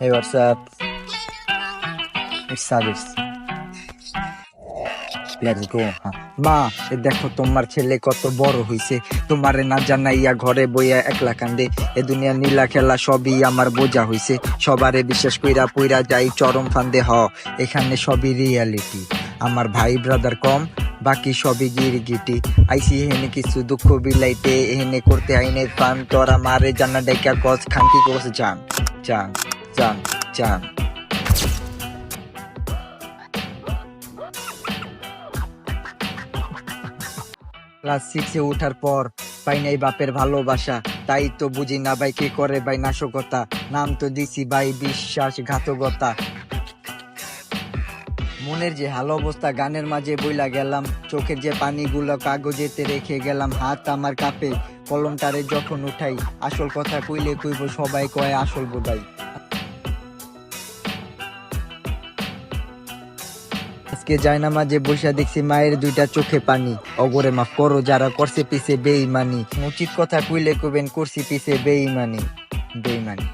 Hey, what's up? It's Sabis. Let's go. হ্যাঁ। মা, এ দেখো তোমার ছেলে কত বড় হইছে, তোমারে না জানাইয়া ঘরে বইয়া একলা কান্দে। এ দুনিয়া নীলা খেলা সবই আমার বোঝা হইছে, সবারে বিশ্বাস কইরা পইরা যাই চরম ফান্দে। এখানে সবই রিয়ালিটি, আমার ভাই ব্রাদার কম, বাকি সবই গিরগিটি। আইসি এখানে কিছু দুঃখ বিলাইতে, এখানে করতে আইনে ফান। তোরা মারে জানা ডাইকা কস খানকি কোস জান জান জান জান। ক্লাস 6-এ ওঠার পর পাই নাই বাপের ভালোবাসা, তাই তো বুঝি না ভাই কে করে ভাই নাশকতা। নাম তো দিছি ভাই বিশ্বাসঘাতকতা। মনের যে হাল অবস্থা গানের মাঝে বইলা গেলাম, চোখের যে পানিগুলো কাগজেতে রেখে গেলাম। হাত আমার কাঁপে কলমটারে যখন উঠাই, আসল কথা কইলে কইব সবাই কয় আসল বোধাই। আজকে যায়না মাঝে বসে দেখছি মায়ের দুইটা চোখে পানি। অগরে মাফ করো যারা করছে পিছে বেইমানি, উচিত কথা কইলে কইবেন করছি পিছে বেইমানি বেইমানি।